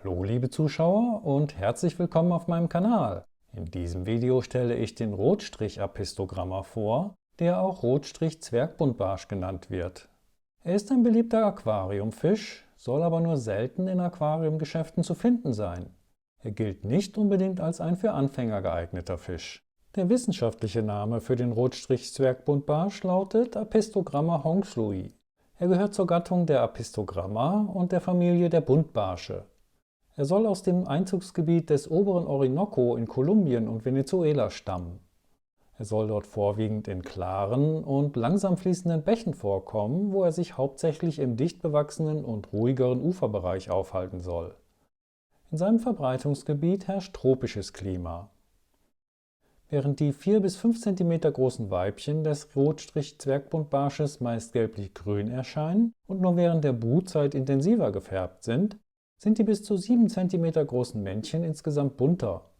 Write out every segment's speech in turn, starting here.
Hallo liebe Zuschauer und herzlich willkommen auf meinem Kanal. In diesem Video stelle ich den Rotstrich-Apistogramma vor, der auch Rotstrich-Zwergbuntbarsch genannt wird. Er ist ein beliebter Aquariumfisch, soll aber nur selten in Aquariumgeschäften zu finden sein. Er gilt nicht unbedingt als ein für Anfänger geeigneter Fisch. Der wissenschaftliche Name für den Rotstrich-Zwergbuntbarsch lautet Apistogramma hongslui. Er gehört zur Gattung der Apistogramma und der Familie der Buntbarsche. Er soll aus dem Einzugsgebiet des oberen Orinoco in Kolumbien und Venezuela stammen. Er soll dort vorwiegend in klaren und langsam fließenden Bächen vorkommen, wo er sich hauptsächlich im dicht bewachsenen und ruhigeren Uferbereich aufhalten soll. In seinem Verbreitungsgebiet herrscht tropisches Klima. Während die 4 bis 5 cm großen Weibchen des Rotstrich-Zwergbuntbarsches meist gelblich-grün erscheinen und nur während der Brutzeit intensiver gefärbt sind die bis zu 7 cm großen Männchen insgesamt bunter.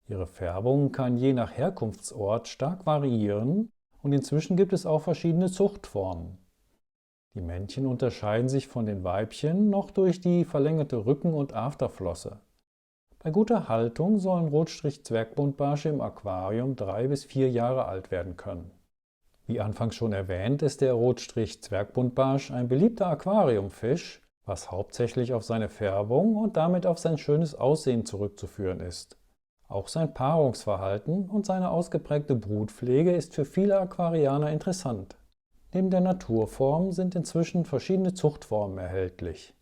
Ihre Färbung kann je nach Herkunftsort stark variieren und inzwischen gibt es auch verschiedene Zuchtformen. Die Männchen unterscheiden sich von den Weibchen noch durch die verlängerte Rücken- und Afterflosse. Bei guter Haltung sollen Rotstrich-Zwergbuntbarsche im Aquarium 3 bis 4 Jahre alt werden können. Wie anfangs schon erwähnt, ist der Rotstrich-Zwergbuntbarsch ein beliebter Aquariumfisch, was hauptsächlich auf seine Färbung und damit auf sein schönes Aussehen zurückzuführen ist. Auch sein Paarungsverhalten und seine ausgeprägte Brutpflege ist für viele Aquarianer interessant. Neben der Naturform sind inzwischen verschiedene Zuchtformen erhältlich.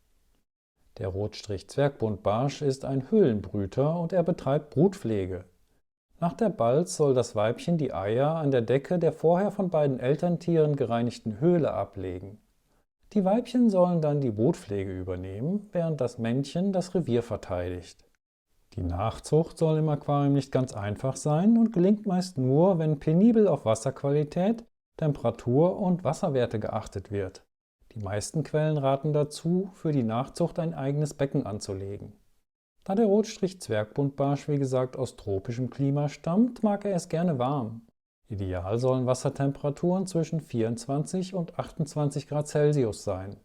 Der Rotstrich-Zwergbuntbarsch ist ein Höhlenbrüter und er betreibt Brutpflege. Nach der Balz soll das Weibchen die Eier an der Decke der vorher von beiden Elterntieren gereinigten Höhle ablegen. Die Weibchen sollen dann die Brutpflege übernehmen, während das Männchen das Revier verteidigt. Die Nachzucht soll im Aquarium nicht ganz einfach sein und gelingt meist nur, wenn penibel auf Wasserqualität, Temperatur und Wasserwerte geachtet wird. Die meisten Quellen raten dazu, für die Nachzucht ein eigenes Becken anzulegen. Da der Rotstrich-Zwergbuntbarsch wie gesagt aus tropischem Klima stammt, mag er es gerne warm. Ideal sollen Wassertemperaturen zwischen 24 und 28 Grad Celsius sein.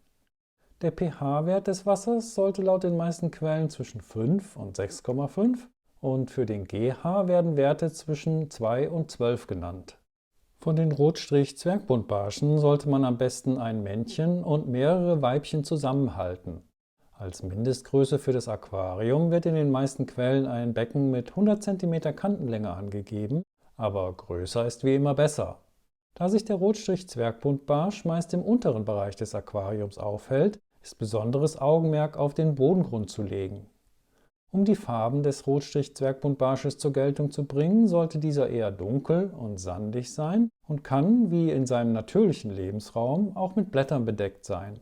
Der pH-Wert des Wassers sollte laut den meisten Quellen zwischen 5 und 6,5 und für den GH werden Werte zwischen 2 und 12 genannt. Von den Rotstrich-Zwergbuntbarschen sollte man am besten ein Männchen und mehrere Weibchen zusammenhalten. Als Mindestgröße für das Aquarium wird in den meisten Quellen ein Becken mit 100 cm Kantenlänge angegeben, aber größer ist wie immer besser. Da sich der Rotstrich-Zwergbuntbarsch meist im unteren Bereich des Aquariums aufhält, ist besonderes Augenmerk auf den Bodengrund zu legen. Um die Farben des Rotstrich-Zwergbuntbarsches zur Geltung zu bringen, sollte dieser eher dunkel und sandig sein und kann, wie in seinem natürlichen Lebensraum, auch mit Blättern bedeckt sein.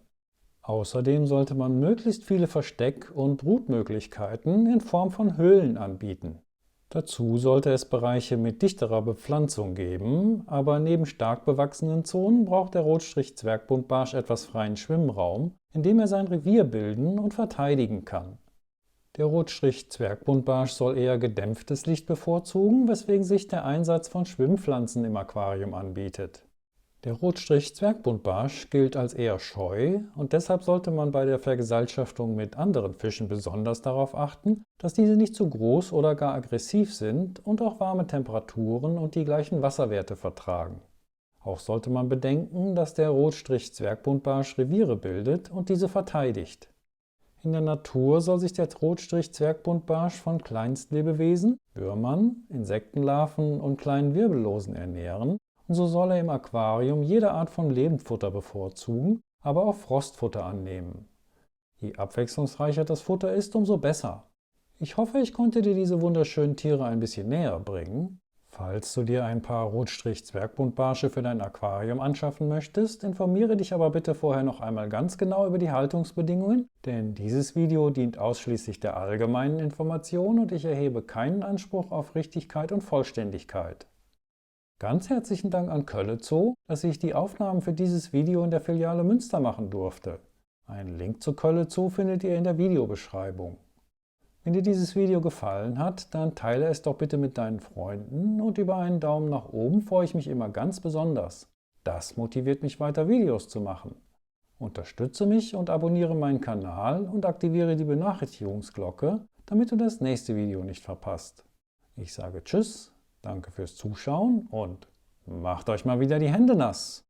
Außerdem sollte man möglichst viele Versteck- und Brutmöglichkeiten in Form von Höhlen anbieten. Dazu sollte es Bereiche mit dichterer Bepflanzung geben, aber neben stark bewachsenen Zonen braucht der Rotstrich-Zwergbuntbarsch etwas freien Schwimmraum, in dem er sein Revier bilden und verteidigen kann. Der Rotstrich-Zwergbuntbarsch soll eher gedämpftes Licht bevorzugen, weswegen sich der Einsatz von Schwimmpflanzen im Aquarium anbietet. Der Rotstrich-Zwergbuntbarsch gilt als eher scheu und deshalb sollte man bei der Vergesellschaftung mit anderen Fischen besonders darauf achten, dass diese nicht zu groß oder gar aggressiv sind und auch warme Temperaturen und die gleichen Wasserwerte vertragen. Auch sollte man bedenken, dass der Rotstrich-Zwergbuntbarsch Reviere bildet und diese verteidigt. In der Natur soll sich der Rotstrich-Zwergbuntbarsch von Kleinstlebewesen, Würmern, Insektenlarven und kleinen Wirbellosen ernähren. Und so soll er im Aquarium jede Art von Lebendfutter bevorzugen, aber auch Frostfutter annehmen. Je abwechslungsreicher das Futter ist, umso besser. Ich hoffe, ich konnte dir diese wunderschönen Tiere ein bisschen näher bringen. Falls du dir ein paar Rotstrich-Zwergbuntbarsche für dein Aquarium anschaffen möchtest, informiere dich aber bitte vorher noch einmal ganz genau über die Haltungsbedingungen, denn dieses Video dient ausschließlich der allgemeinen Information und ich erhebe keinen Anspruch auf Richtigkeit und Vollständigkeit. Ganz herzlichen Dank an Kölle Zoo, dass ich die Aufnahmen für dieses Video in der Filiale Münster machen durfte. Einen Link zu Kölle Zoo findet ihr in der Videobeschreibung. Wenn dir dieses Video gefallen hat, dann teile es doch bitte mit deinen Freunden und über einen Daumen nach oben freue ich mich immer ganz besonders. Das motiviert mich weiter Videos zu machen. Unterstütze mich und abonniere meinen Kanal und aktiviere die Benachrichtigungsglocke, damit du das nächste Video nicht verpasst. Ich sage Tschüss, danke fürs Zuschauen und macht euch mal wieder die Hände nass!